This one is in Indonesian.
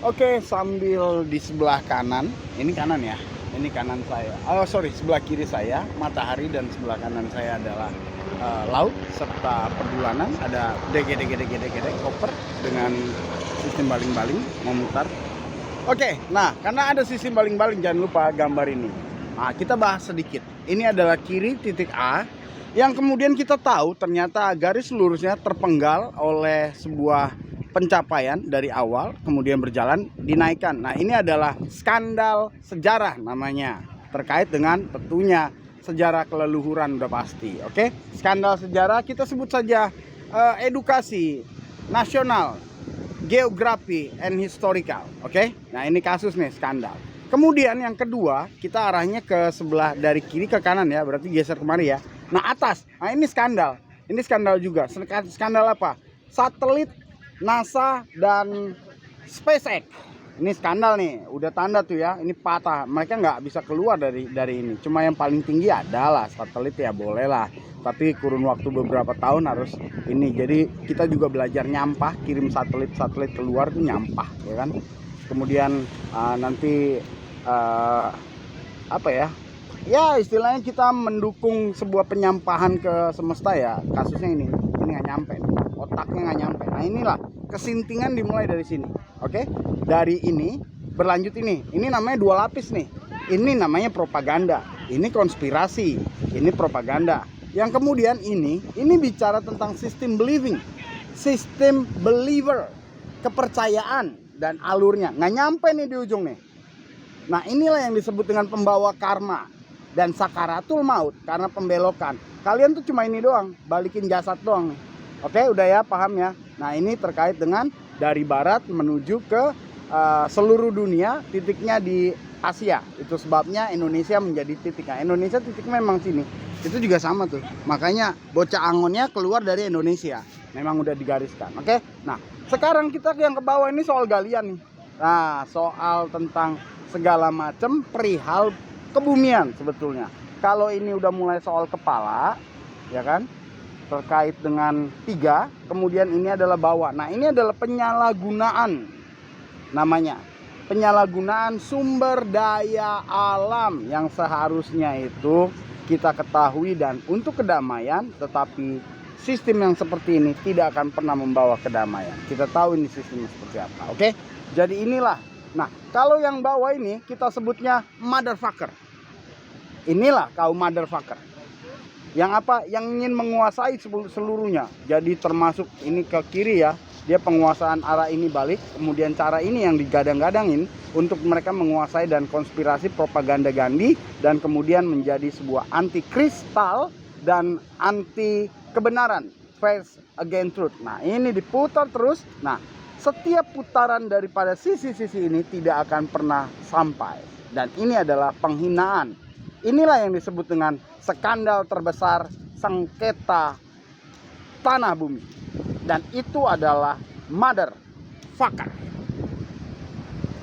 Oke, sambil di sebelah kanan, ini kanan ya, ini kanan saya. Oh sorry, sebelah kiri saya matahari dan sebelah kanan saya adalah laut serta perbulangan. Ada dege koper dengan sistem baling-baling memutar. Oke, nah karena ada sistem baling-baling jangan lupa gambar ini. Nah, kita bahas sedikit. Ini adalah kiri titik A yang kemudian kita tahu ternyata garis lurusnya terpenggal oleh sebuah pencapaian dari awal kemudian berjalan dinaikkan. Nah, ini adalah skandal sejarah namanya, terkait dengan tentunya sejarah keleluhuran udah pasti. Oke, skandal sejarah kita sebut saja edukasi nasional, geografi and historical. Oke, nah ini kasus nih skandal. Kemudian yang kedua kita arahnya ke sebelah dari kiri ke kanan ya, berarti geser kemari ya. Nah atas, nah ini skandal. Ini skandal juga. Skandal apa? Satelit NASA dan SpaceX. Ini skandal nih, udah tanda tuh ya, ini patah. Mereka nggak bisa keluar dari ini. Cuma yang paling tinggi adalah satelit ya boleh lah. Tapi kurun waktu beberapa tahun harus ini. Jadi kita juga belajar nyampah, kirim satelit keluar tuh nyampah, ya kan. Kemudian nanti apa ya? Ya istilahnya kita mendukung sebuah penyampahan ke semesta ya. Kasusnya ini nggak nyampe. Otaknya nggak nyampe. Nah inilah kesintingan dimulai dari sini. Oke, dari ini berlanjut ini namanya dua lapis nih. Ini namanya propaganda, ini konspirasi, ini propaganda. Yang kemudian ini bicara tentang sistem believing, sistem believer, kepercayaan dan alurnya nggak nyampe nih di ujung nih. Nah inilah yang disebut dengan pembawa karma dan sakaratul maut karena pembelokan. Kalian tuh cuma ini doang, balikin jasad doang nih. Oke, udah ya, paham ya? Nah, ini terkait dengan dari barat menuju ke seluruh dunia, titiknya di Asia. Itu sebabnya Indonesia menjadi titiknya. Indonesia titiknya memang sini. Itu juga sama tuh. Makanya bocah angonnya keluar dari Indonesia. Memang udah digariskan. Oke? Nah, sekarang kita yang ke bawah ini soal galian nih. Nah, soal tentang segala macam perihal kebumian sebetulnya. Kalau ini udah mulai soal kepala, ya kan? Terkait dengan 3, kemudian ini adalah bawah. Nah ini adalah penyalahgunaan namanya, penyalahgunaan sumber daya alam yang seharusnya itu kita ketahui dan untuk kedamaian, tetapi sistem yang seperti ini tidak akan pernah membawa kedamaian. Kita tahu ini sistemnya seperti apa. Oke, jadi inilah. Nah kalau yang bawah ini kita sebutnya motherfucker. Inilah kaum motherfucker yang apa, yang ingin menguasai seluruhnya. Jadi termasuk ini ke kiri ya, dia penguasaan arah ini balik, kemudian cara ini yang digadang-gadangin untuk mereka menguasai dan konspirasi propaganda Gandhi, dan kemudian menjadi sebuah anti kristal dan anti kebenaran, face against truth. Nah ini diputar terus. Nah setiap putaran daripada sisi-sisi ini tidak akan pernah sampai, dan ini adalah penghinaan. Inilah yang disebut dengan skandal terbesar sengketa tanah bumi. Dan itu adalah motherfucker.